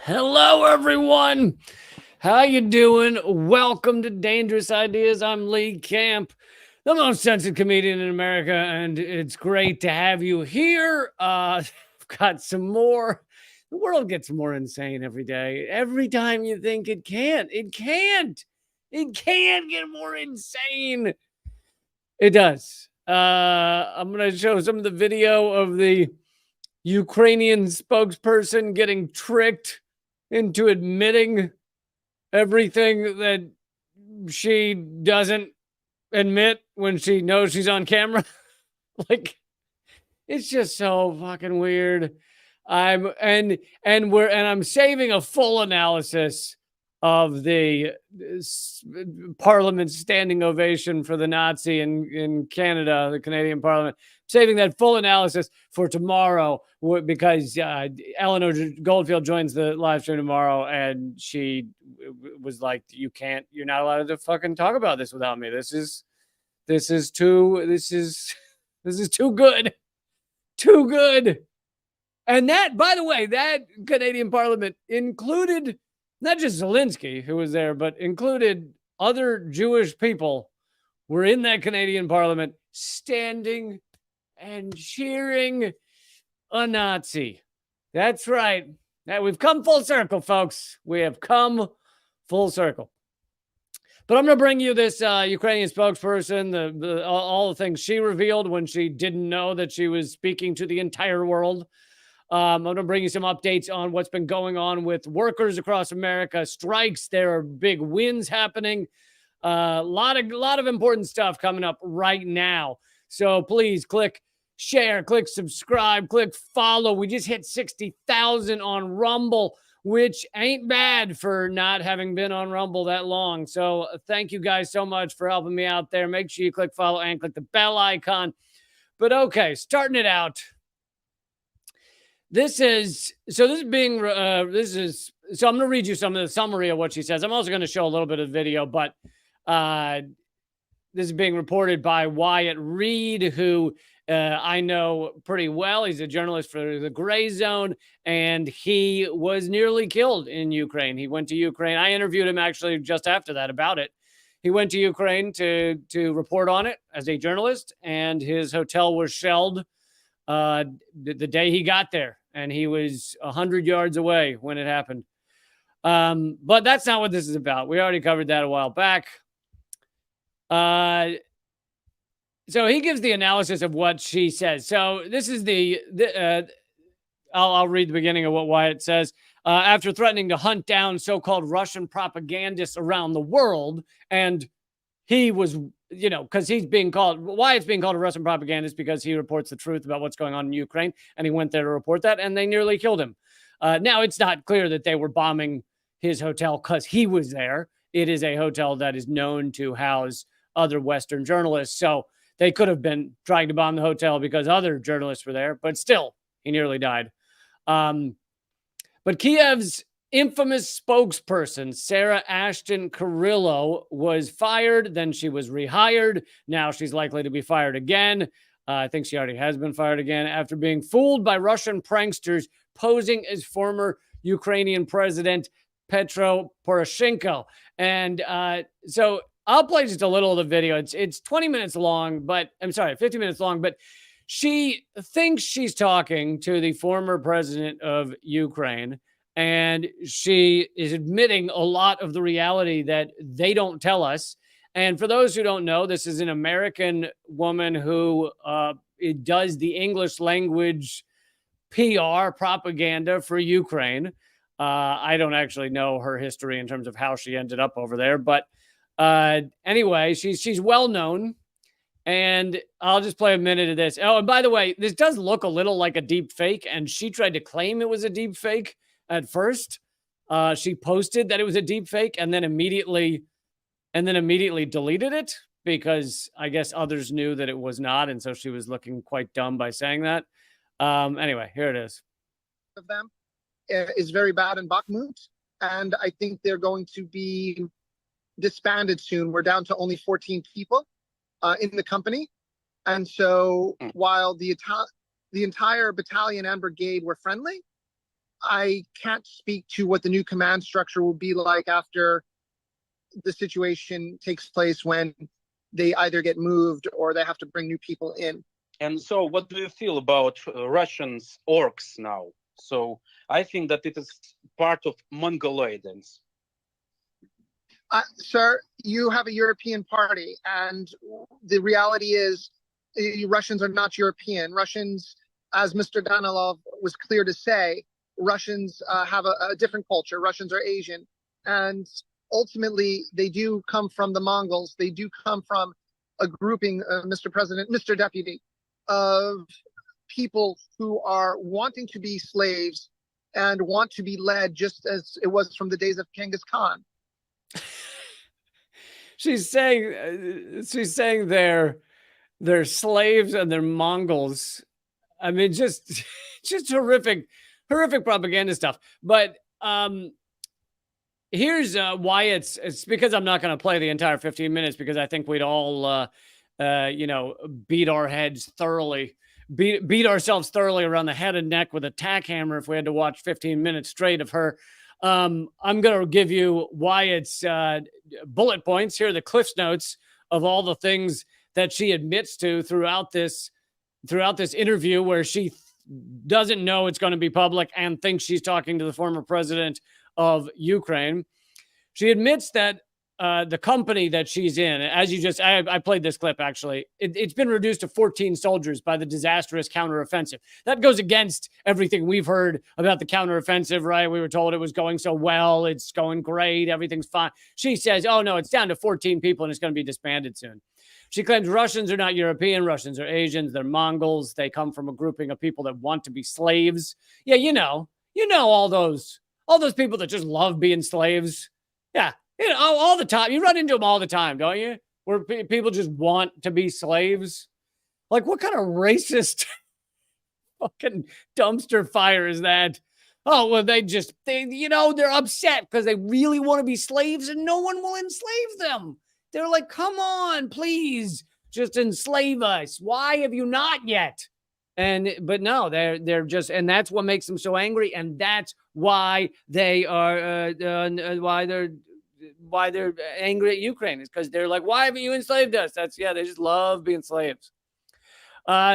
Hello, everyone. How you doing? Welcome to Dangerous Ideas. I'm Lee Camp, the most sensitive comedian in America, and it's great to have you here. I've got some more. The world gets more insane every day. Every time you think it can't, it can't. It can get more insane. It does. I'm going to show some of the video of the Ukrainian spokesperson getting tricked into admitting everything that she doesn't admit when she knows she's on camera. Like, it's just so fucking weird. I'm saving a full analysis of the Parliament standing ovation for the Nazi in Canada, the Canadian Parliament. Saving that full analysis for tomorrow because Eleanor Goldfield joins the live stream tomorrow, and she was like, you're not allowed to fucking talk about this without me. This is too good. Too good. And that, by the way, that Canadian Parliament included not just Zelensky, who was there, but included other Jewish people were in that Canadian Parliament standing and cheering a Nazi. That's right. Now we've come full circle, folks. We have come full circle. But I'm going to bring you this Ukrainian spokesperson, all the things she revealed when she didn't know that she was speaking to the entire world. I'm going to bring you some updates on what's been going on with workers across America, strikes. There are big wins happening. A lot of important stuff coming up right now. So please click share, click subscribe, click follow. We just hit 60,000 on Rumble, which ain't bad for not having been on Rumble that long. So thank you guys so much for helping me out there. Make sure you click follow and click the bell icon. But okay, starting it out. So I'm going to read you some of the summary of what she says. I'm also going to show a little bit of video, but this is being reported by Wyatt Reed, who I know pretty well. He's a journalist for the Gray Zone, and he was nearly killed in Ukraine. He went to Ukraine. I interviewed him actually just after that about it. He went to Ukraine to report on it as a journalist, and his hotel was shelled the day he got there, and he was 100 yards away when it happened. But that's not what this is about. We already covered that a while back. So he gives the analysis of what she says. So this is I'll read the beginning of what Wyatt says. After threatening to hunt down so-called Russian propagandists around the world, and he was, because Wyatt's being called a Russian propagandist because he reports the truth about what's going on in Ukraine, and he went there to report that, and they nearly killed him. Now, it's not clear that they were bombing his hotel because he was there. It is a hotel that is known to house other Western journalists, so they could have been trying to bomb the hotel because other journalists were there, but still, he nearly died. But Kiev's infamous spokesperson, Sarah Ashton Carrillo, was fired. Then she was rehired. Now she's likely to be fired again. I think she already has been fired again after being fooled by Russian pranksters posing as former Ukrainian President Petro Poroshenko. And so I'll play just a little of the video. It's 20 minutes long, 50 minutes long, but she thinks she's talking to the former president of Ukraine, and she is admitting a lot of the reality that they don't tell us. And for those who don't know, this is an American woman who does the English language PR propaganda for Ukraine. I don't actually know her history in terms of how she ended up over there, but anyway, she's well known. And I'll just play a minute of this. Oh, and by the way, this does look a little like a deep fake, and she tried to claim it was a deep fake at first. She posted that it was a deep fake and then immediately deleted it because I guess others knew that it was not, and so she was looking quite dumb by saying that. Anyway, here it is. Of them is very bad in Bakhmut, and I think they're going to be disbanded soon. We're down to only 14 people in the company, and so while the entire battalion and brigade were friendly, I can't speak to what the new command structure will be like after the situation takes place, when they either get moved or they have to bring new people in. And so, what do you feel about Russians orcs now? So, I think that it is part of Mongoloidans. Sir, you have a European party, and the reality is Russians are not European. Russians, as Mr. Danilov was clear to say, Russians have a different culture. Russians are Asian. And ultimately, they do come from the Mongols. They do come from a grouping, Mr. President, Mr. Deputy, of people who are wanting to be slaves and want to be led just as it was from the days of Genghis Khan. She's saying they're slaves and they're Mongols. I mean, just horrific propaganda stuff. But here's why it's because I'm not going to play the entire 15 minutes, because I think we'd all beat our heads thoroughly, beat ourselves thoroughly around the head and neck with a tack hammer if we had to watch 15 minutes straight of her. I'm going to give you Wyatt's bullet points. Here are the Cliff's notes of all the things that she admits to throughout this interview, where she doesn't know it's going to be public and thinks she's talking to the former president of Ukraine. She admits that the company that she's in, as you just, I played this clip actually, it's been reduced to 14 soldiers by the disastrous counteroffensive. That goes against everything we've heard about the counteroffensive, right? We were told it was going so well, it's going great, everything's fine. She says, oh no, it's down to 14 people and it's going to be disbanded soon. She claims Russians are not European, Russians are Asians, they're Mongols, they come from a grouping of people that want to be slaves. Yeah, you know all those people that just love being slaves. Yeah. All the time. You run into them all the time, don't you? Where people just want to be slaves. Like, what kind of racist fucking dumpster fire is that? Oh, well, they're upset because they really want to be slaves and no one will enslave them. They're like, come on, please, just enslave us. Why have you not yet? But no, they're just, and that's what makes them so angry, and that's why they are why they're angry at Ukraine, is because they're like, why haven't you enslaved us? They just love being slaves.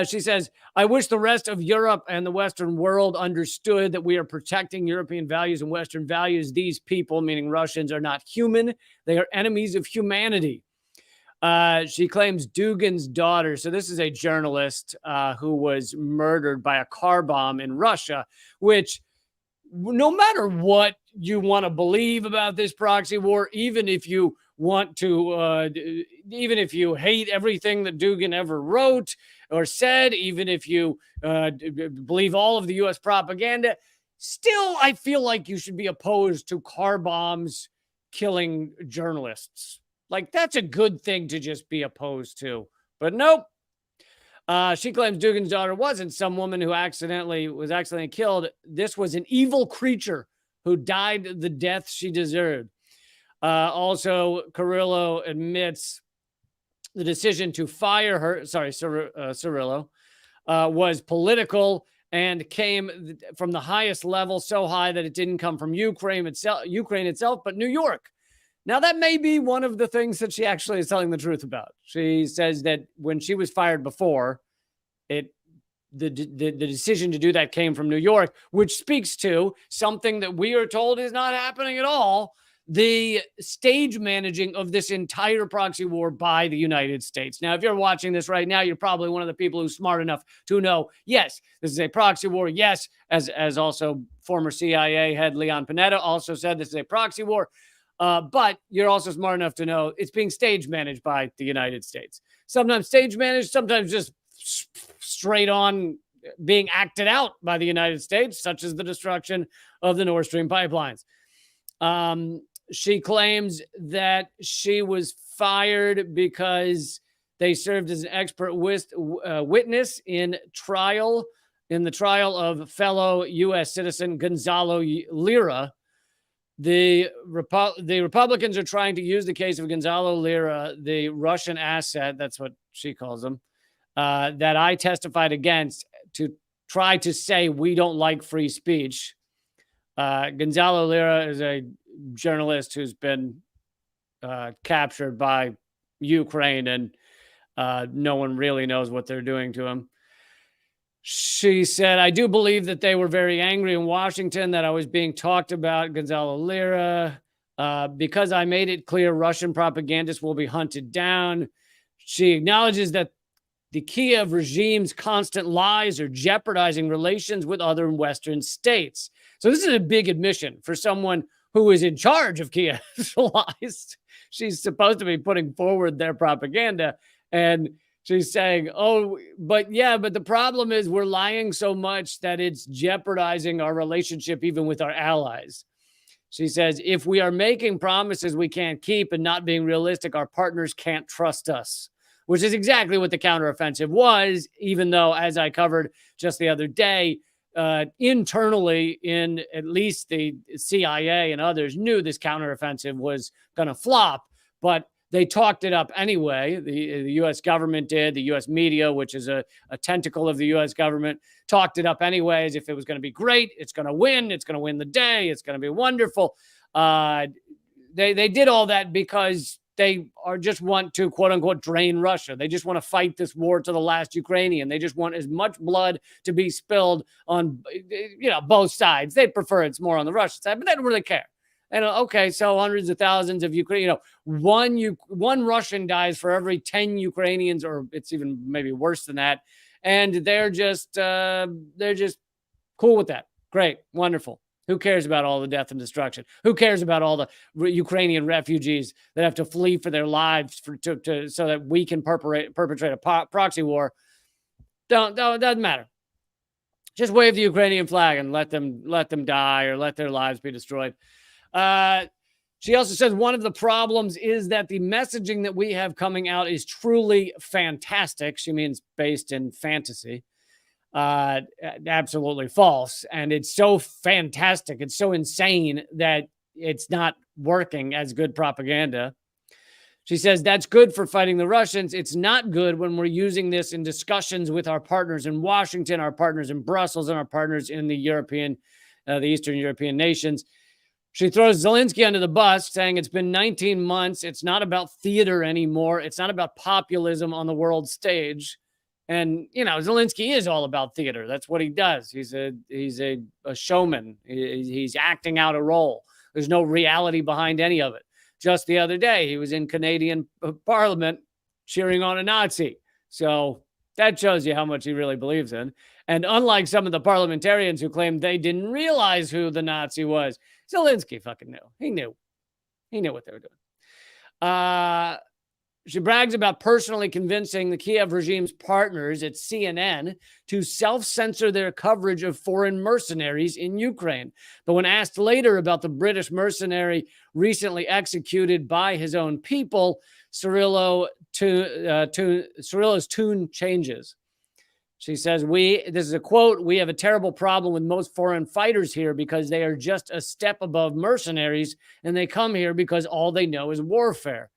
She says, I wish the rest of Europe and the Western world understood that we are protecting European values and Western values. These people, meaning Russians, are not human. They are enemies of humanity. She claims Dugin's daughter. So this is a journalist who was murdered by a car bomb in Russia, which, no matter what you want to believe about this proxy war, even if you want to, even if you hate everything that Dugin ever wrote or said, even if you believe all of the U.S. propaganda, still, I feel like you should be opposed to car bombs killing journalists. Like, that's a good thing to just be opposed to. But nope. She claims Dugin's daughter wasn't some woman who was accidentally killed. This was an evil creature who died the death she deserved. Also, Cirillo admits the decision to fire her, Cirillo, was political and came from the highest level, so high that it didn't come from Ukraine itself, but New York. Now, that may be one of the things that she actually is telling the truth about. She says that when she was fired before, the decision to do that came from New York, which speaks to something that we are told is not happening at all: the stage managing of this entire proxy war by the United States. Now, if you're watching this right now, you're probably one of the people who's smart enough to know, yes, this is a proxy war. Yes, as also former CIA head Leon Panetta also said, this is a proxy war. But you're also smart enough to know it's being stage managed by the United States. Sometimes stage managed, sometimes just straight on being acted out by the United States, such as the destruction of the Nord Stream pipelines. She claims that she was fired because they served as an expert witness in the trial of fellow U.S. citizen Gonzalo Lira. The Republicans are trying to use the case of Gonzalo Lira, the Russian asset, that's what she calls him, that I testified against, to try to say we don't like free speech. Gonzalo Lira is a journalist who's been captured by Ukraine, and no one really knows what they're doing to him. She said, I do believe that they were very angry in Washington that I was being talked about, Gonzalo Lira, because I made it clear Russian propagandists will be hunted down. She acknowledges that the Kiev regime's constant lies are jeopardizing relations with other Western states. So this is a big admission for someone who is in charge of Kiev's lies. She's supposed to be putting forward their propaganda, and she's saying, but the problem is we're lying so much that it's jeopardizing our relationship even with our allies. She says, if we are making promises we can't keep and not being realistic, our partners can't trust us, which is exactly what the counteroffensive was, even though, as I covered just the other day, internally in at least the CIA and others knew this counteroffensive was going to flop, but they talked it up anyway. The U.S. government did. The U.S. media, which is a tentacle of the U.S. government, talked it up anyway as if it was going to be great. It's going to win. It's going to win the day. It's going to be wonderful. They did all that because they just want to, quote unquote, drain Russia. They just want to fight this war to the last Ukrainian. They just want as much blood to be spilled on, both sides. They prefer it's more on the Russian side, but they don't really care. And okay, so hundreds of thousands of Ukraine, one Russian dies for every 10 Ukrainians, or it's even maybe worse than that. And they're just cool with that. Great, wonderful. Who cares about all the death and destruction? Who cares about all the Ukrainian refugees that have to flee for their lives so that we can perpetrate a proxy war? Doesn't matter. Just wave the Ukrainian flag and let them die or let their lives be destroyed. She also says one of the problems is that the messaging that we have coming out is truly fantastic. She means based in fantasy. Absolutely false. And it's so fantastic. It's so insane that it's not working as good propaganda. She says that's good for fighting the Russians. It's not good when we're using this in discussions with our partners in Washington, our partners in Brussels, and our partners in the Eastern European nations. She throws Zelensky under the bus, saying it's been 19 months. It's not about theater anymore. It's not about populism on the world stage. And, Zelensky is all about theater. That's what he does. He's a showman. He's acting out a role. There's no reality behind any of it. Just the other day, he was in Canadian Parliament cheering on a Nazi. So that shows you how much he really believes in. And unlike some of the parliamentarians who claimed they didn't realize who the Nazi was, Zelensky fucking knew. He knew what they were doing. She brags about personally convincing the Kiev regime's partners at CNN to self-censor their coverage of foreign mercenaries in Ukraine. But when asked later about the British mercenary recently executed by his own people, Cyrillo's tune changes. She says, this is a quote, we have a terrible problem with most foreign fighters here because they are just a step above mercenaries and they come here because all they know is warfare.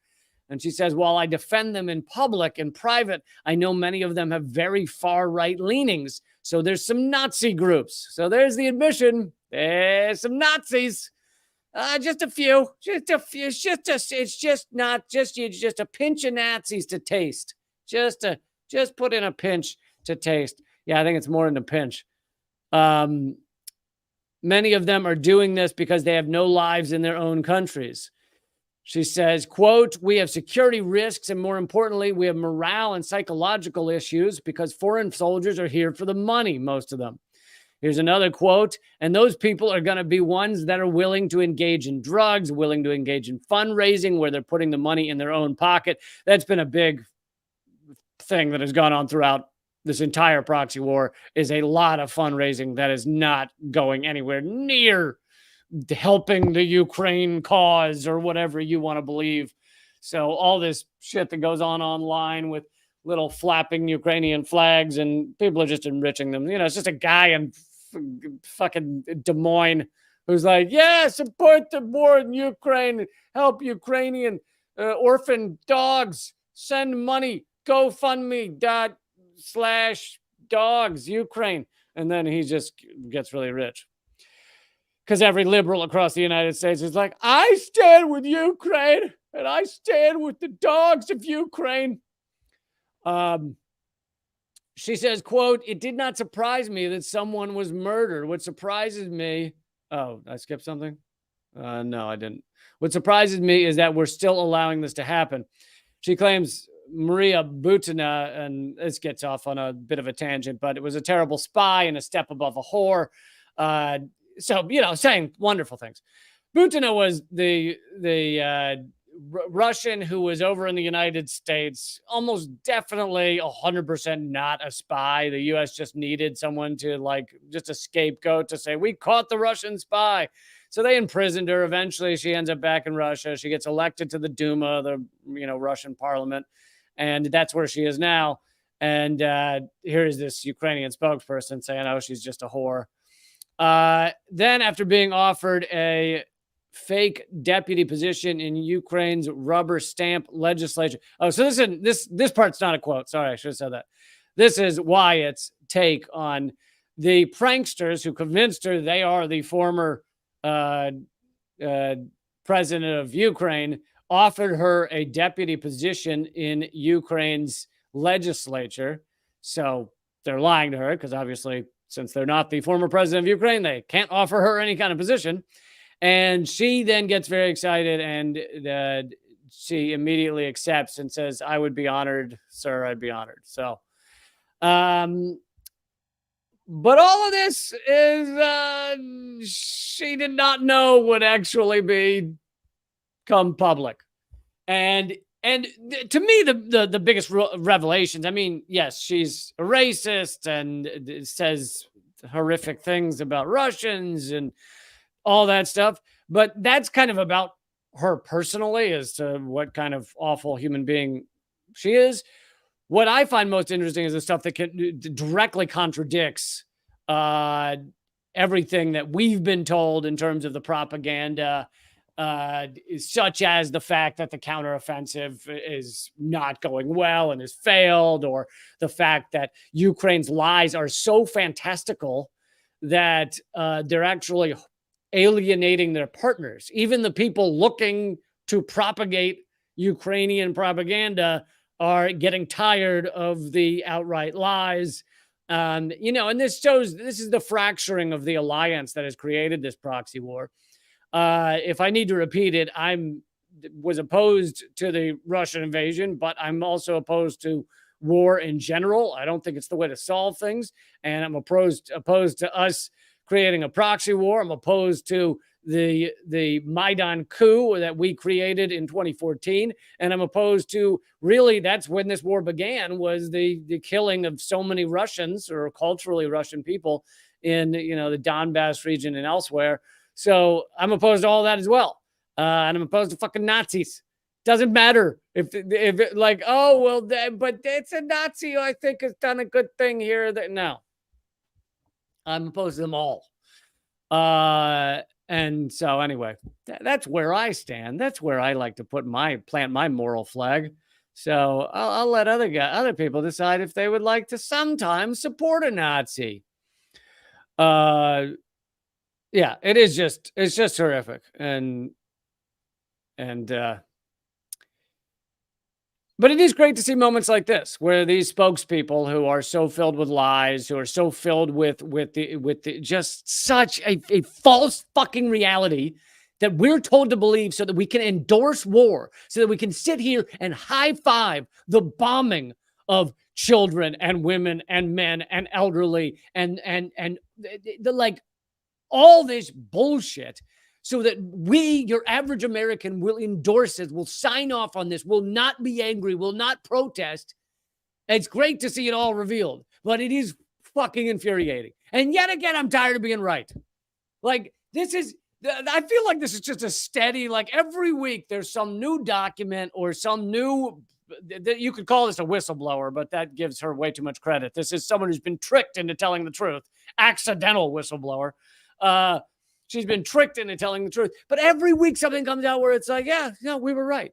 And she says, while I defend them in public and private, I know many of them have very far right leanings. So there's some Nazi groups. So there's the admission. There's some Nazis. Just a few. It's just a pinch of Nazis to taste. Just put in a pinch to taste. Yeah, I think it's more than a pinch. Many of them are doing this because they have no lives in their own countries. She says, quote, we have security risks, and more importantly, we have morale and psychological issues because foreign soldiers are here for the money, most of them. Here's another quote, and those people are going to be ones that are willing to engage in drugs, willing to engage in fundraising, where they're putting the money in their own pocket. That's been a big thing that has gone on throughout this entire proxy war, is a lot of fundraising that is not going anywhere near helping the Ukraine cause or whatever you want to believe. So all this shit that goes on online with little flapping Ukrainian flags and people are just enriching them. It's just a guy in fucking Des Moines who's like, yeah, support the war in Ukraine, help Ukrainian orphan dogs, send money, GoFundMe.com/dogs Ukraine. And then he just gets really rich. because every liberal across the United States is like, I stand with Ukraine and I stand with the dogs of Ukraine. She says, quote, "It did not surprise me that someone was murdered. What surprises me..." Oh, I skipped something? No, I didn't. What surprises me is that we're still allowing this to happen. She claims Maria Butina, and this gets off on a bit of a tangent, but it was a terrible spy and a step above a whore. So, saying wonderful things. Butina was the Russian who was over in the United States, almost definitely 100% not a spy. The U.S. just needed someone to just a scapegoat to say, we caught the Russian spy. So they imprisoned her. Eventually, she ends up back in Russia. She gets elected to the Duma, the Russian parliament, and that's where she is now. And here is this Ukrainian spokesperson saying, "Oh, she's just a whore." Then, after being offered a fake deputy position in Ukraine's rubber stamp legislature. Oh, so this part's not a quote. Sorry, I should have said that. This is Wyatt's take on the pranksters who convinced her they are the former president of Ukraine, offered her a deputy position in Ukraine's legislature. So they're lying to her because obviously, since they're not the former president of Ukraine, they can't offer her any kind of position. And she then gets very excited and she immediately accepts and says, "I would be honored, sir. I'd be honored." So, but all of this is she did not know would actually become public. And to me, the biggest revelations, I mean, yes, she's a racist and says horrific things about Russians and all that stuff. But that's kind of about her personally as to what kind of awful human being she is. What I find most interesting is the stuff that directly contradicts everything that we've been told in terms of the propaganda, such as the fact that the counteroffensive is not going well and has failed, or the fact that Ukraine's lies are so fantastical that they're actually alienating their partners. Even the people looking to propagate Ukrainian propaganda are getting tired of the outright lies. And this is the fracturing of the alliance that has created this proxy war. If I need to repeat it, was opposed to the Russian invasion, but I'm also opposed to war in general. I don't think it's the way to solve things. And I'm opposed to us creating a proxy war. I'm opposed to the Maidan coup that we created in 2014. And I'm opposed to, really, that's when this war began, was the killing of so many Russians, or culturally Russian people, in the Donbass region and elsewhere. So I'm opposed to all that as well. And I'm opposed to fucking Nazis. Doesn't matter if it, like, oh, well, but it's a Nazi who I think has done a good thing here. No. I'm opposed to them all. And so anyway, that's where I stand. That's where I like to plant my moral flag. So I'll let other people decide if they would like to sometimes support a Nazi. Yeah, it's just horrific. But it is great to see moments like this, where these spokespeople who are so filled with lies, who are so filled with the just such a false fucking reality that we're told to believe, so that we can endorse war, so that we can sit here and high five the bombing of children and women and men and elderly and all this bullshit. So that we, your average American, will endorse it, will sign off on this, will not be angry, will not protest. It's great to see it all revealed, but it is fucking infuriating. And yet again, I'm tired of being right. I feel like this is just a steady, every week there's some new document or some new, you could call this a whistleblower, but that gives her way too much credit. This is someone who's been tricked into telling the truth. Accidental whistleblower. She's been tricked into telling the truth. But every week something comes out where it's like, we were right.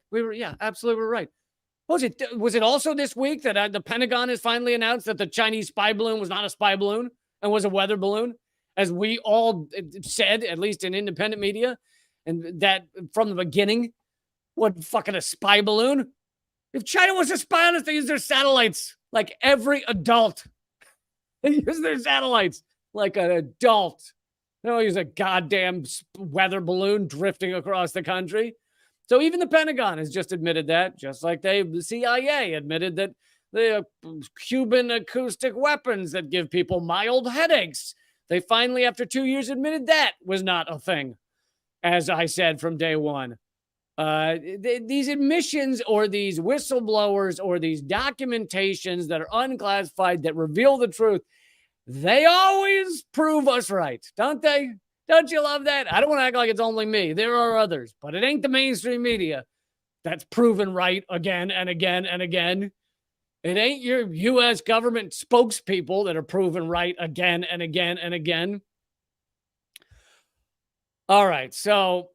Absolutely right. Was it also this week that the Pentagon has finally announced that the Chinese spy balloon was not a spy balloon and was a weather balloon? as we all said, at least in independent media, and that from the beginning, what fucking a spy balloon? If China was to spy on us, they use their satellites like every adult. They use their satellites like an adult. They don't use a goddamn weather balloon drifting across the country. So even the Pentagon has just admitted that, just like the CIA admitted that the Cuban acoustic weapons that give people mild headaches. They finally, after 2 years, admitted that was not a thing, as I said from day one. These admissions or these whistleblowers or these documentations that are unclassified that reveal the truth, they always prove us right, don't they? Don't you love that? I don't want to act like it's only me. There are others, but it ain't the mainstream media that's proven right again and again and again. It ain't your U.S. government spokespeople that are proven right again and again and again. All right, so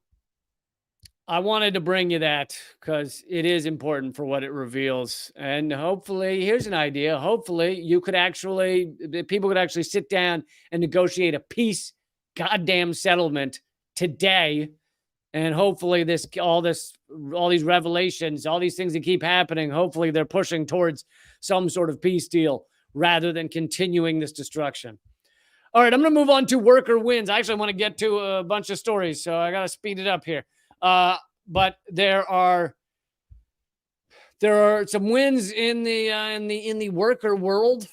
I wanted to bring you that because it is important for what it reveals. And hopefully, here's an idea. Hopefully, people could actually sit down and negotiate a peace goddamn settlement today. And hopefully all these revelations, all these things that keep happening, hopefully they're pushing towards some sort of peace deal rather than continuing this destruction. All right, I'm going to move on to worker wins. I actually want to get to a bunch of stories, so I got to speed it up here. But there are some wins in the worker world,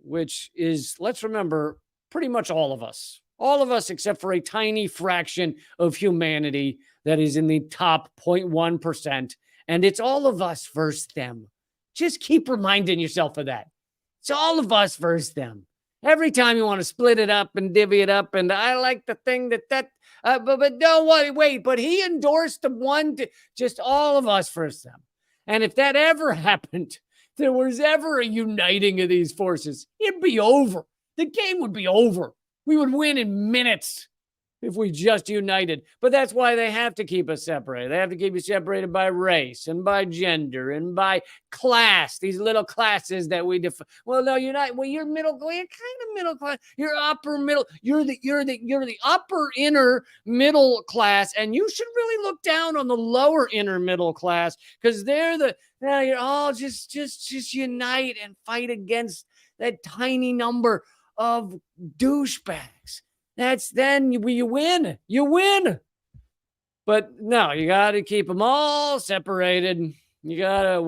which is, let's remember, pretty much all of us except for a tiny fraction of humanity that is in the top 0.1%. And it's all of us versus them. Just keep reminding yourself of that. It's all of us versus them. Every time you want to split it up and divvy it up, and I like the thing but no, wait, but he endorsed the one, just all of us versus them. And if that ever happened, there was ever a uniting of these forces, it'd be over. The game would be over. We would win in minutes if we just united. But that's why they have to keep us separated. They have to keep you separated by race and by gender and by class. These little classes that we define. Well, no, you're not. Well, you're middle. Well, you're kind of middle class. You're upper middle. You're the upper inner middle class, and you should really look down on the lower inner middle class because you're all just unite and fight against that tiny number of douchebags. That's then you win. You win. But no, you got to keep them all separated. You got to,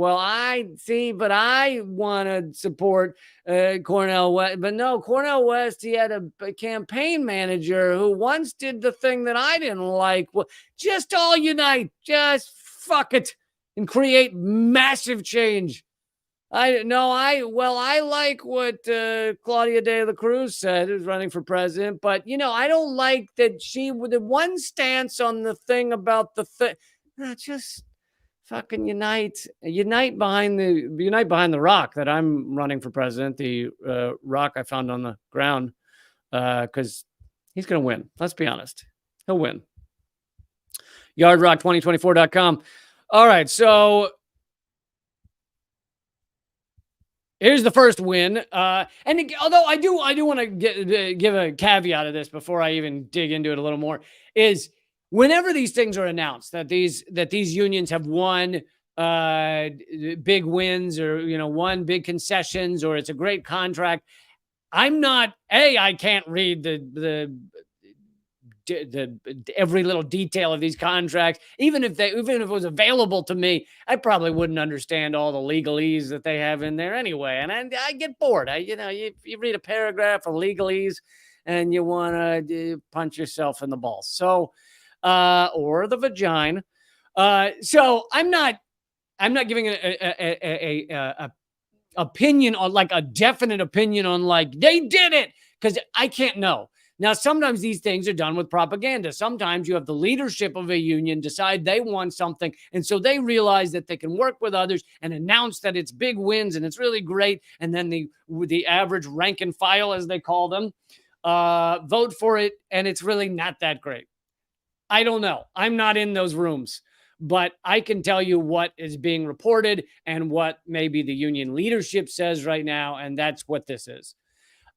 but I want to support Cornel West. But no, Cornel West, he had a campaign manager who once did the thing that I didn't like. Well, just all unite. Just fuck it and create massive change. I like what Claudia de la Cruz said, who's running for president, but I don't like that the one stance on the thing about the thing. Just fucking unite behind the rock that I'm running for president, the rock I found on the ground, because he's gonna win. Let's be honest, he'll win. Yardrock2024.com. All right, so here's the first win. And although I do want to give a caveat of this before I even dig into it a little more, is whenever these things are announced that these unions have won big wins or won big concessions or it's a great contract, I can't read the every little detail of these contracts. Even if it was available to me, I probably wouldn't understand all the legalese that they have in there anyway. And I get bored. You read a paragraph of legalese and you want to punch yourself in the balls. So, or the vagina. So I'm not giving a opinion on like a definite opinion on like they did it because I can't know. Now, sometimes these things are done with propaganda. Sometimes you have the leadership of a union decide they want something, and so they realize that they can work with others and announce that it's big wins and it's really great, and then the average rank and file, as they call them, vote for it, and it's really not that great. I don't know. I'm not in those rooms, but I can tell you what is being reported and what maybe the union leadership says right now, and that's what this is.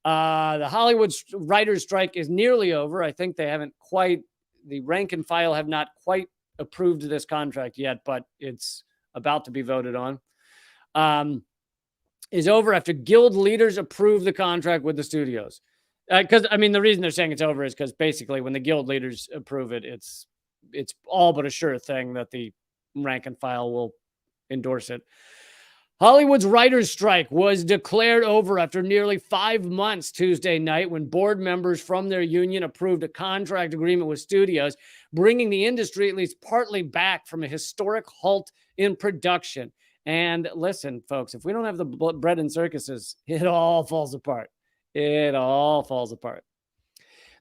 The Hollywood writers' strike is nearly over. I think the rank and file have not quite approved this contract yet, but it's about to be voted on. Is over after guild leaders approve the contract with the studios. Because the reason they're saying it's over is because basically when the guild leaders approve it, it's all but a sure thing that the rank and file will endorse it. Hollywood's writers' strike was declared over after nearly 5 months Tuesday night when board members from their union approved a contract agreement with studios, bringing the industry at least partly back from a historic halt in production. And listen, folks, if we don't have the bread and circuses, it all falls apart. It all falls apart.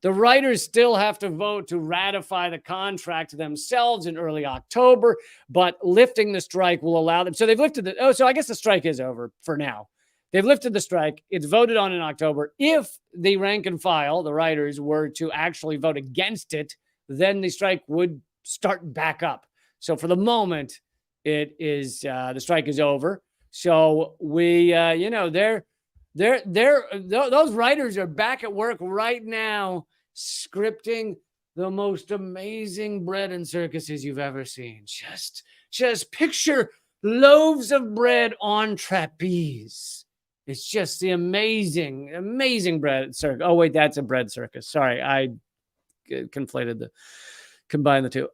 The writers still have to vote to ratify the contract themselves in early October, but lifting the strike will allow them. So they've lifted so I guess the strike is over for now. They've lifted the strike. It's voted on in October. If the rank and file, the writers, were to actually vote against it, then the strike would start back up. So for the moment, it is the strike is over. So we, those writers are back at work right now, scripting the most amazing bread and circuses you've ever seen. Just picture loaves of bread on trapeze. It's just the amazing bread circus. Oh wait, that's a bread circus. Sorry, I combined the two.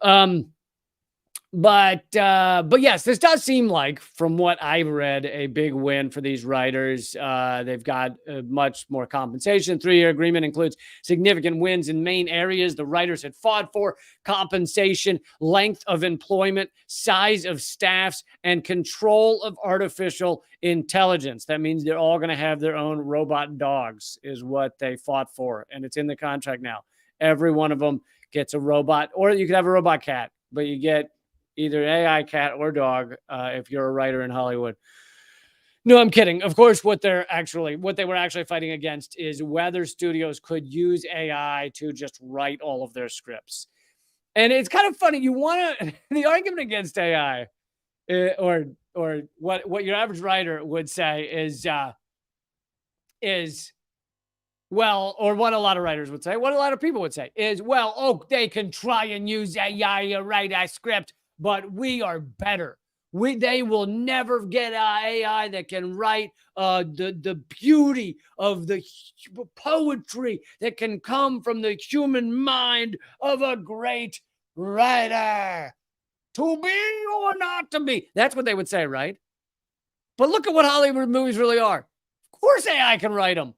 But yes, this does seem like, from what I've read, a big win for these writers. They've got much more compensation. 3-year agreement includes significant wins in main areas the writers had fought for: compensation, length of employment, size of staffs, and control of artificial intelligence. That means they're all going to have their own robot dogs, is what they fought for. And it's in the contract now. Every one of them gets a robot, or you could have a robot cat, but you get either AI cat or dog if you're a writer in Hollywood. No, I'm kidding. Of course, what they were actually fighting against is whether studios could use AI to just write all of their scripts. And it's kind of funny. The argument against AI, or what your average writer would say is well, or what a lot of writers would say, what a lot of people would say is, well, they can try and use AI to write a script, but we are better. They will never get AI that can write the beauty of the poetry that can come from the human mind of a great writer. To be or not to be. That's what they would say, right? But look at what Hollywood movies really are. Of course AI can write them.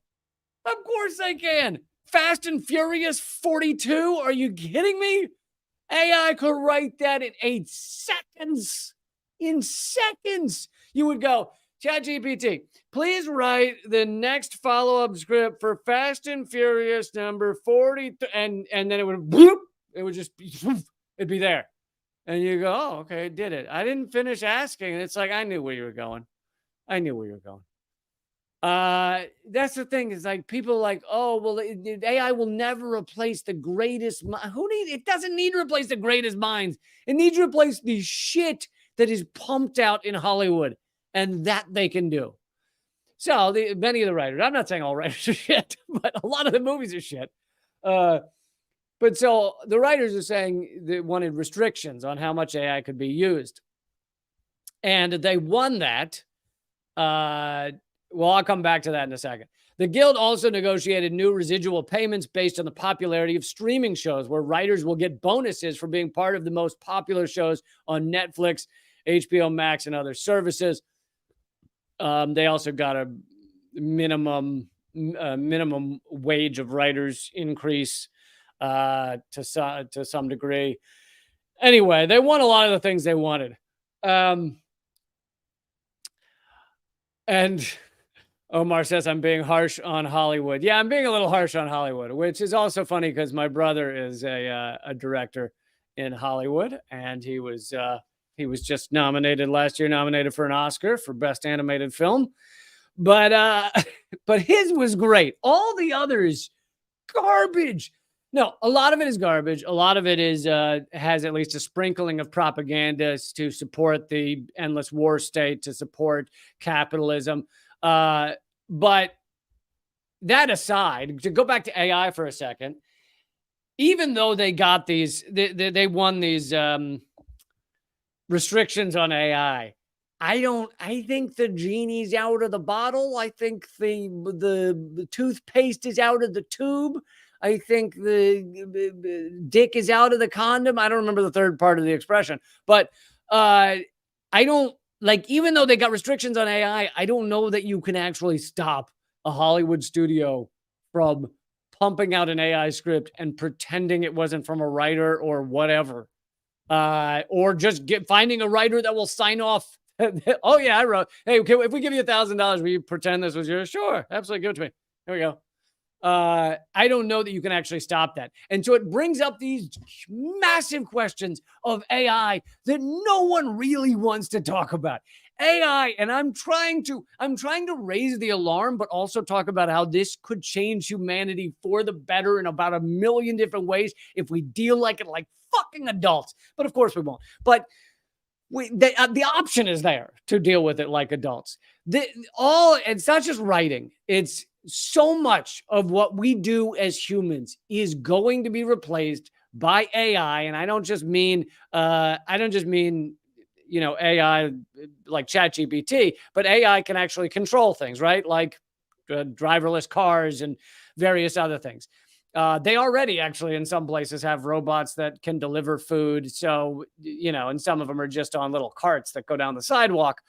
Of course they can. Fast and Furious 42? Are you kidding me? AI could write that in 8 seconds. In seconds. You would go, ChatGPT, please write the next follow-up script for Fast and Furious number 40. And then it would, whoop, it would just be, it'd be there. And you go, oh, okay, it did it. I didn't finish asking. And it's like, I knew where you were going. That's the thing, is like, people are like, oh, well, AI will never replace the greatest mind. It doesn't need to replace the greatest minds. It needs to replace the shit that is pumped out in Hollywood, and that they can do. So many of the writers, I'm not saying all writers are shit, but a lot of the movies are shit. But so the writers are saying they wanted restrictions on how much AI could be used. And they won that. Well, I'll come back to that in a second. The Guild also negotiated new residual payments based on the popularity of streaming shows, where writers will get bonuses for being part of the most popular shows on Netflix, HBO Max, and other services. They also got a minimum wage of writers increase to some degree. Anyway, they won a lot of the things they wanted. And Omar says I'm being harsh on Hollywood. Yeah, I'm being a little harsh on Hollywood, which is also funny because my brother is a director in Hollywood, and he was just nominated for an Oscar for Best Animated Film. But his was great. All the others, garbage. No, a lot of it is garbage. A lot of it is has at least a sprinkling of propaganda to support the endless war state, to support capitalism. But that aside, to go back to AI for a second, even though they got these, they won these restrictions on AI. I think the genie's out of the bottle. I think the toothpaste is out of the tube. I think the dick is out of the condom. I don't remember the third part of the expression, but I don't like, even though they got restrictions on AI, I don't know that you can actually stop a Hollywood studio from pumping out an AI script and pretending it wasn't from a writer or whatever. Or just finding a writer that will sign off. Oh yeah, I wrote. Hey, okay, if we give you $1,000, will you pretend this was yours? Sure, absolutely, give it to me. Here we go. I don't know that you can actually stop that. And so it brings up these massive questions of AI that no one really wants to talk about. AI, and I'm trying to raise the alarm, but also talk about how this could change humanity for the better in about a million different ways if we deal like it like fucking adults. But of course we won't. But the option is there to deal with it like adults. It's not just writing. It's so much of what we do as humans is going to be replaced by AI. And I don't just mean AI like ChatGPT, but AI can actually control things, right? Like driverless cars and various other things. They already actually in some places have robots that can deliver food. So, and some of them are just on little carts that go down the sidewalk,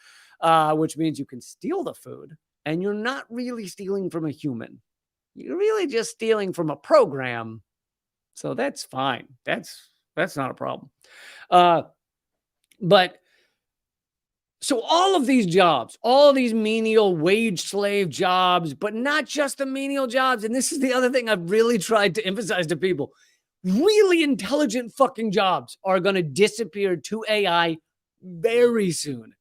which means you can steal the food and you're not really stealing from a human. You're really just stealing from a program. So that's fine. That's not a problem. But so all of these jobs, all of these menial wage slave jobs, but not just the menial jobs. And this is the other thing I've really tried to emphasize to people. Really intelligent fucking jobs are going to disappear to AI very soon.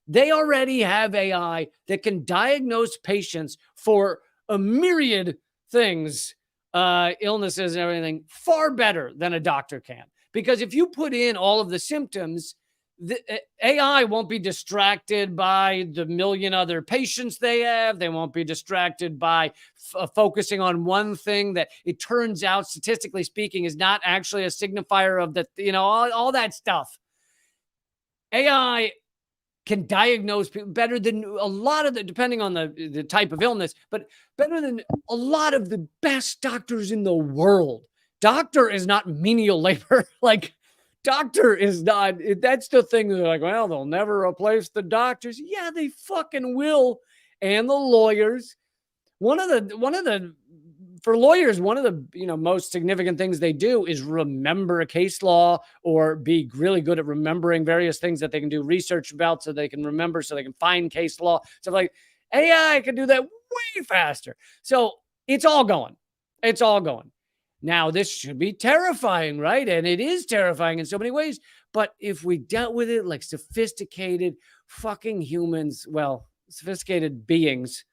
They already have AI that can diagnose patients for a myriad things, illnesses and everything, far better than a doctor can. Because if you put in all of the symptoms, the AI won't be distracted by the million other patients they have. They won't be distracted by focusing on one thing that it turns out, statistically speaking, is not actually a signifier of all that stuff. AI can diagnose people better than a lot of depending on the type of illness, but better than a lot of the best doctors in the world. Doctor is not menial labor. Like, doctor is not, that's the thing. They're like, well, they'll never replace the doctors. Yeah, they fucking will. And the lawyers. For lawyers, one of the most significant things they do is remember a case law or be really good at remembering various things that they can do research about so they can remember, so they can find case law. So like AI can do that way faster. So it's all going. It's all going. Now, this should be terrifying, right? And it is terrifying in so many ways. But if we dealt with it like sophisticated fucking humans, well, sophisticated beings,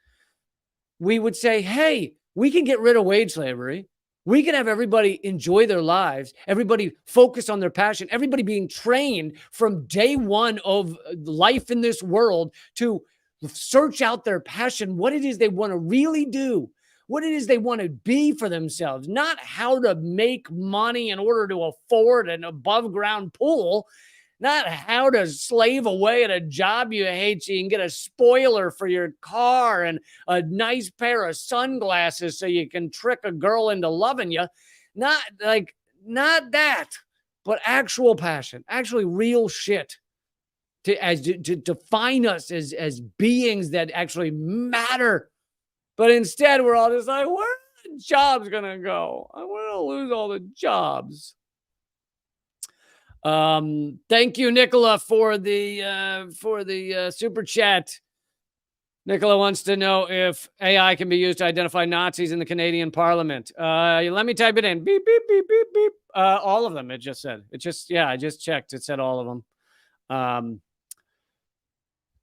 we would say, hey, we can get rid of wage slavery. We can have everybody enjoy their lives, everybody focus on their passion, everybody being trained from day one of life in this world to search out their passion, what it is they want to really do, what it is they want to be for themselves, not how to make money in order to afford an above ground pool, not how to slave away at a job you hate so you can get a spoiler for your car and a nice pair of sunglasses so you can trick a girl into loving you. Not that, but actual passion, actually real shit to define us as beings that actually matter. But instead, we're all just like, where are the jobs going to go? I want to lose all the jobs. Thank you, Nicola, for the super chat. Nicola wants to know if AI can be used to identify Nazis in the Canadian Parliament. Let me type it in. Beep, beep, beep, beep, beep. All of them, it just said. I just checked. It said all of them.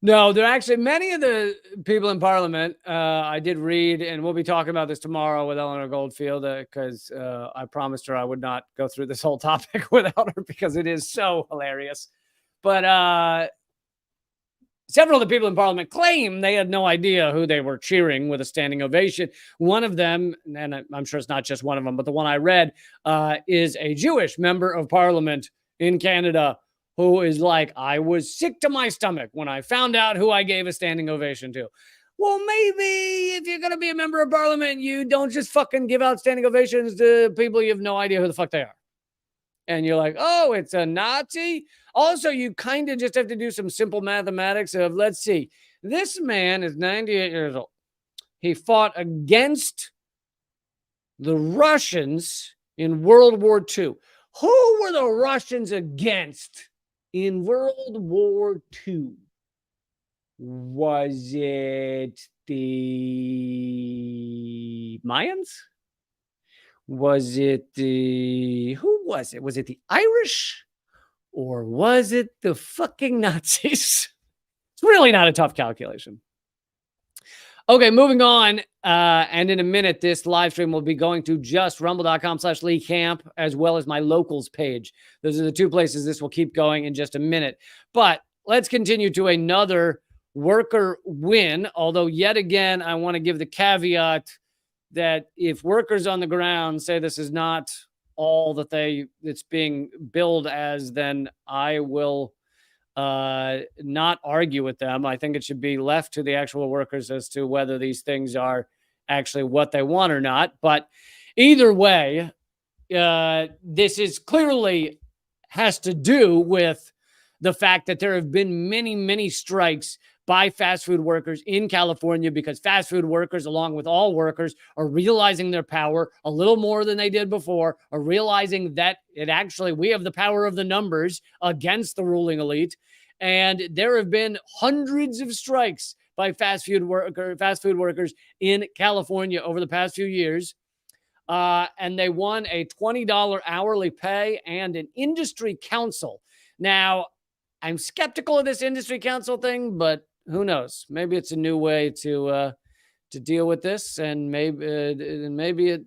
No, there are actually many of the people in Parliament. I did read, and we'll be talking about this tomorrow with Eleanor Goldfield because I promised her I would not go through this whole topic without her because it is so hilarious. But several of the people in parliament claim they had no idea who they were cheering with a standing ovation. One of them, and I'm sure it's not just one of them, but the one I read is a Jewish member of parliament in Canada who is like, I was sick to my stomach when I found out who I gave a standing ovation to. Well, maybe if you're going to be a member of parliament, you don't just fucking give out standing ovations to people you have no idea who the fuck they are. And you're like, oh, it's a Nazi? Also, you kind of just have to do some simple mathematics of, let's see, this man is 98 years old. He fought against the Russians in World War II. Who were the Russians against in World War II? Was it the Mayans? Was it who was it? Was it the Irish? Or was it the fucking Nazis? It's really not a tough calculation. Okay, moving on. And in a minute, this live stream will be going to just rumble.com/Lee Camp, as well as my locals page. Those are the two places this will keep going in just a minute. But let's continue to another worker win. Although yet again, I want to give the caveat that if workers on the ground say this is not all that it's being billed as, then I will not argue with them. I think it should be left to the actual workers as to whether these things are actually what they want or not. But either way, this is clearly has to do with the fact that there have been many, many strikes by fast food workers in California, because fast food workers, along with all workers, are realizing their power a little more than they did before, are realizing that we have the power of the numbers against the ruling elite. And there have been hundreds of strikes by fast food workers in California over the past few years. And they won a $20 hourly pay and an industry council. Now, I'm skeptical of this industry council thing, but who knows? Maybe it's a new way to deal with this, and maybe it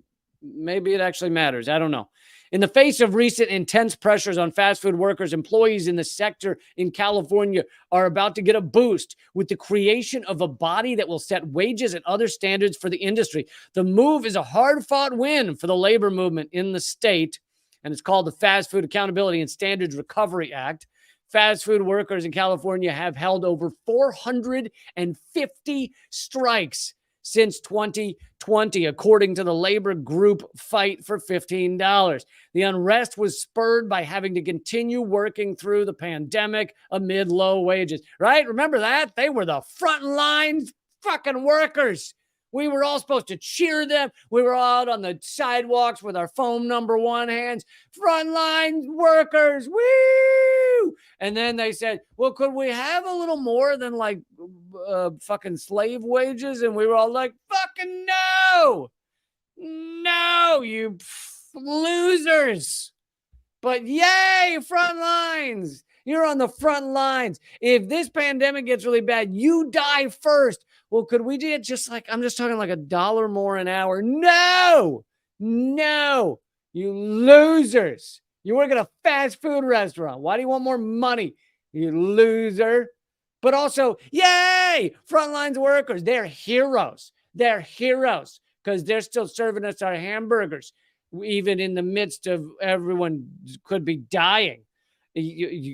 actually matters. I don't know. In the face of recent intense pressures on fast food workers, employees in the sector in California are about to get a boost with the creation of a body that will set wages and other standards for the industry. The move is a hard-fought win for the labor movement in the state, and it's called the Fast Food Accountability and Standards Recovery Act. Fast food workers in California have held over 450 strikes since 2020, according to the labor group Fight for $15. The unrest was spurred by having to continue working through the pandemic amid low wages, right? Remember that? They were the frontline fucking workers. We were all supposed to cheer them. We were out on the sidewalks with our foam number one hands. Frontline workers, woo! And then they said, well, could we have a little more than like fucking slave wages? And we were all like, fucking no! No, you losers! But yay, front lines! You're on the front lines. If this pandemic gets really bad, you die first. Well, could we get just like, I'm just talking like $1 more an hour? No, you losers. You work at a fast food restaurant. Why do you want more money, you loser? But also, yay, frontlines workers. They're heroes. Because they're still serving us our hamburgers, even in the midst of everyone could be dying.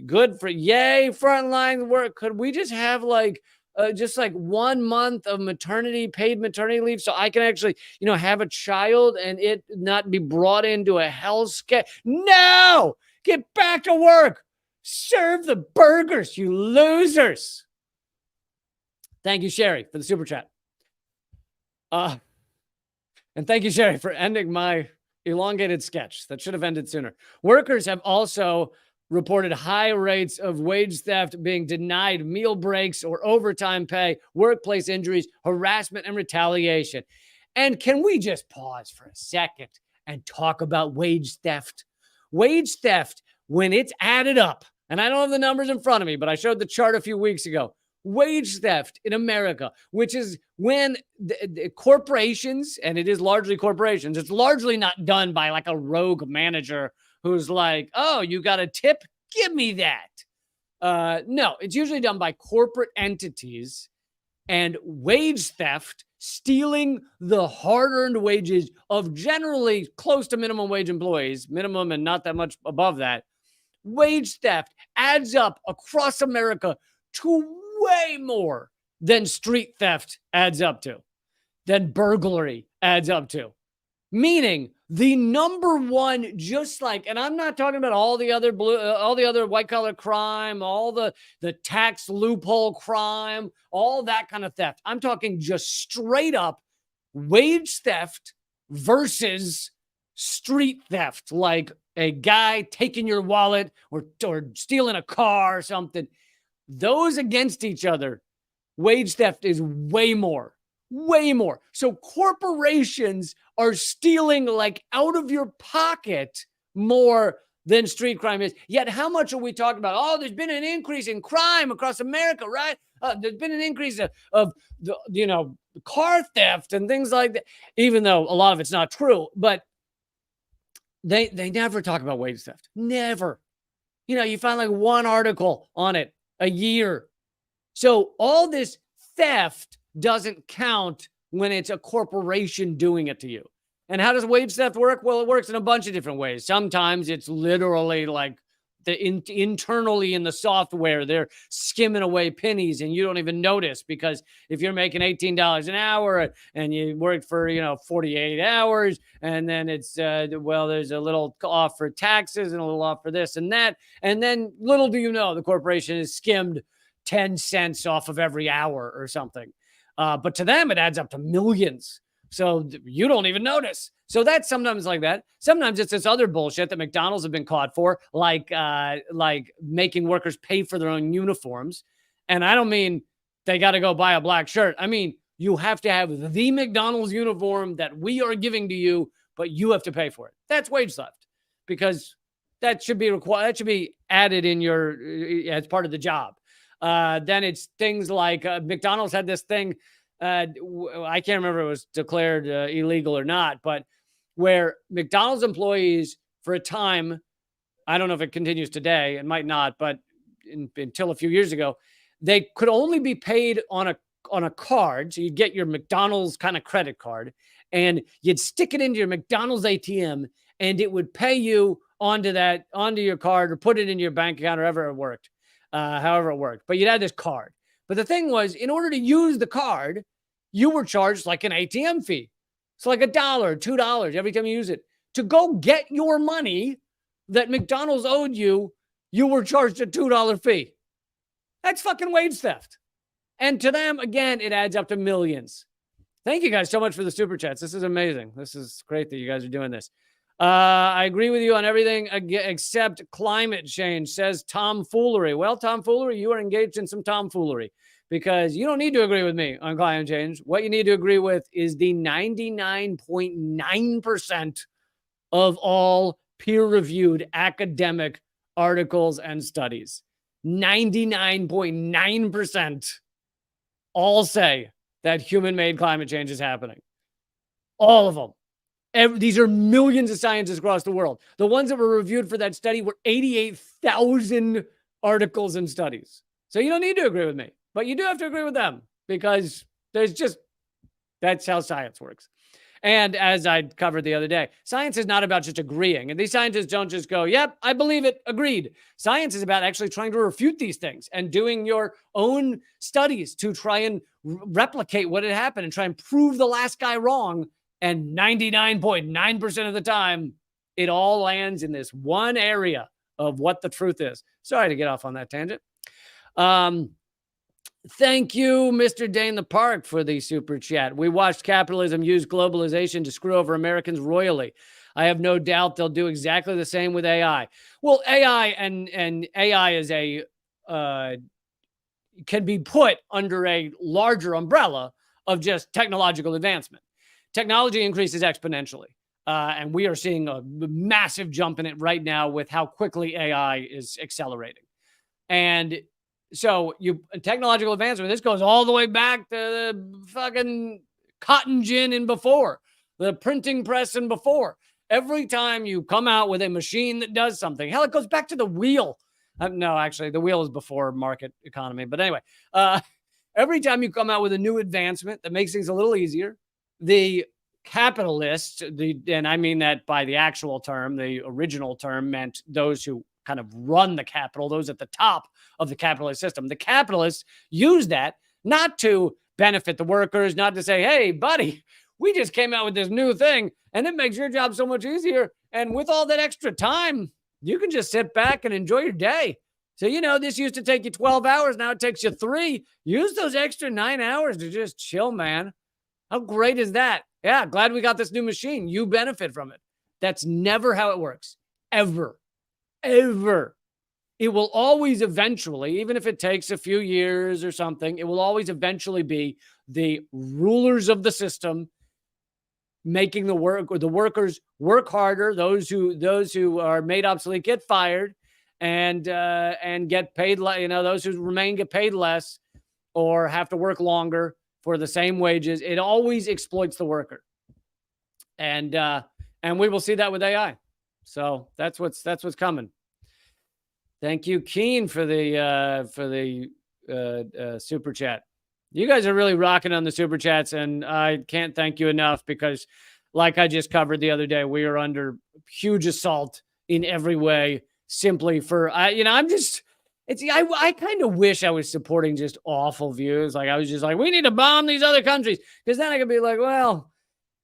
Good for, yay, frontline work. Could we just have just 1 month of paid maternity leave, so I can actually, have a child and it not be brought into a hellscape? No, get back to work. Serve the burgers, you losers. Thank you, Sherry, for the super chat. And thank you, Sherry, for ending my elongated sketch that should have ended sooner. Workers have also reported high rates of wage theft, being denied meal breaks or overtime pay, workplace injuries, harassment, and retaliation. And can we just pause for a second and talk about wage theft? Wage theft, when it's added up, and I don't have the numbers in front of me, but I showed the chart a few weeks ago. Wage theft in America, which is when the corporations, and it is largely corporations, it's largely not done by like a rogue manager who's like, oh, you got a tip? Give me that. No, it's usually done by corporate entities, and wage theft, stealing the hard-earned wages of generally close to minimum wage employees, minimum and not that much above that. Wage theft adds up across America to way more than street theft adds up to, than burglary adds up to. Meaning the number one, just like, and I'm not talking about all the other all the other white collar crime, all the tax loophole crime, all that kind of theft. I'm talking just straight up wage theft versus street theft, like a guy taking your wallet or stealing a car or something. Those against each other, wage theft is way more. Way more. So corporations are stealing like out of your pocket more than street crime is. Yet how much are we talking about? Oh, there's been an increase in crime across America, right? There's been an increase of the, car theft and things like that, even though a lot of it's not true. But they never talk about wage theft. Never. You find like one article on it a year. So all this theft doesn't count when it's a corporation doing it to you. And how does wage theft work? Well, it works in a bunch of different ways. Sometimes it's literally like internally in the software, they're skimming away pennies and you don't even notice, because if you're making $18 an hour and you worked for, 48 hours, and then it's, there's a little off for taxes and a little off for this and that. And then little do you know, the corporation is skimmed 10 cents off of every hour or something. But to them, it adds up to millions. So you don't even notice. So that's sometimes like that. Sometimes it's this other bullshit that McDonald's have been caught for, like making workers pay for their own uniforms. And I don't mean they got to go buy a black shirt. I mean, you have to have the McDonald's uniform that we are giving to you, but you have to pay for it. That's wage theft, because that should be required. That should be added in as part of the job. Then it's things like McDonald's had this thing. I can't remember if it was declared illegal or not, but where McDonald's employees for a time, I don't know if it continues today, it might not, but until a few years ago, they could only be paid on a card. So you'd get your McDonald's kind of credit card and you'd stick it into your McDonald's ATM and it would pay you onto your card or put it in your bank account or however it worked. But you'd have this card. But the thing was, in order to use the card, you were charged like an ATM fee. It's like $1, $2 every time you use it. To go get your money that McDonald's owed you, you were charged a $2 fee. That's fucking wage theft. And to them, again, it adds up to millions. Thank you guys so much for the super chats. This is amazing. This is great that you guys are doing this. I agree with you on everything except climate change, says tomfoolery. Well, tomfoolery, you are engaged in some tomfoolery, because you don't need to agree with me on climate change. What you need to agree with is the 99.9% of all peer-reviewed academic articles and studies. 99.9% all say that human-made climate change is happening. All of them. These are millions of scientists across the world. The ones that were reviewed for that study were 88,000 articles and studies. So you don't need to agree with me, but you do have to agree with them, because that's how science works. And as I covered the other day, science is not about just agreeing. And these scientists don't just go, yep, I believe it, agreed. Science is about actually trying to refute these things and doing your own studies to try and replicate what had happened and try and prove the last guy wrong. And 99.9% of the time, it all lands in this one area of what the truth is. Sorry to get off on that tangent. Thank you, Mr. Dane the Park, for the super chat. We watched capitalism use globalization to screw over Americans royally. I have no doubt they'll do exactly the same with AI. Well, AI and AI is can be put under a larger umbrella of just technological advancement. Technology increases exponentially, and we are seeing a massive jump in it right now with how quickly AI is accelerating. And so technological advancement, this goes all the way back to the fucking cotton gin and before, the printing press and before. Every time you come out with a machine that does something, hell, it goes back to the wheel. No, actually, the wheel is before market economy. But anyway, every time you come out with a new advancement that makes things a little easier, the capitalists, and I mean that by the actual term, the original term meant those who kind of run the capital, those at the top of the capitalist system. The capitalists use that not to benefit the workers, not to say, hey, buddy, we just came out with this new thing and it makes your job so much easier. And with all that extra time, you can just sit back and enjoy your day. So, this used to take you 12 hours. Now it takes you 3. Use those extra 9 hours to just chill, man. How great is that? Yeah, glad we got this new machine. You benefit from it. That's never how it works. Ever. It will always eventually, even if it takes a few years or something, it will always eventually be the rulers of the system making the workers work harder. Those who are made obsolete get fired, and get paid. Those who remain get paid less or have to work longer for the same wages. It always exploits the worker, and we will see that with AI. So that's what's coming. Thank you, Keen, for the super chat. You guys are really rocking on the super chats, and I can't thank you enough because, like I just covered the other day, we are under huge assault in every way. Simply for I kind of wish I was supporting just awful views. Like I was just like, we need to bomb these other countries, because then I could be like, well,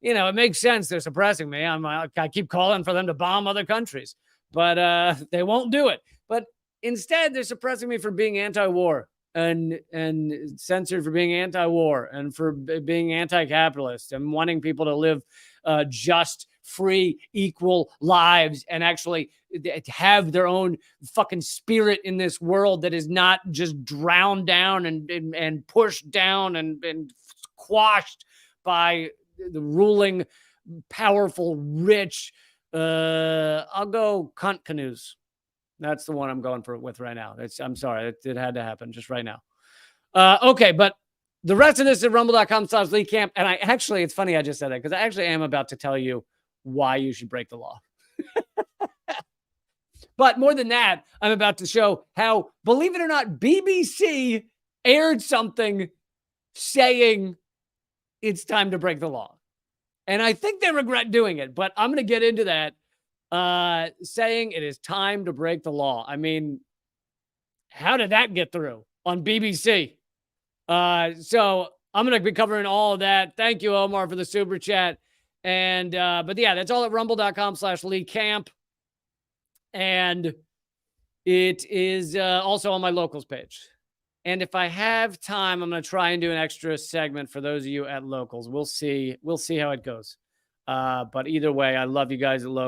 it makes sense. They're suppressing me. I keep calling for them to bomb other countries, but they won't do it. But instead, they're suppressing me for being anti-war and censored for being anti-war and for being anti-capitalist and wanting people to live just, free, equal lives and actually have their own fucking spirit in this world that is not just drowned down and pushed down and quashed by the ruling, powerful, rich. I'll go cunt canoes. That's the one I'm going with right now. I'm sorry. It had to happen just right now. Okay, but the rest of this is at rumble.com/LeeCamp. And it's funny I just said that because I actually am about to tell you why you should break the law. But more than that, I'm about to show how, believe it or not, BBC aired something saying it's time to break the law. And I think they regret doing it, but I'm going to get into that. Saying it is time to break the law. I mean, how did that get through on BBC? So I'm going to be covering all of that. Thank you, Omar, for the super chat. And, but yeah, that's all at rumble.com/LeeCamp. And it is also on my locals page. And if I have time, I'm going to try and do an extra segment for those of you at locals. We'll see how it goes. But either way, I love you guys at locals.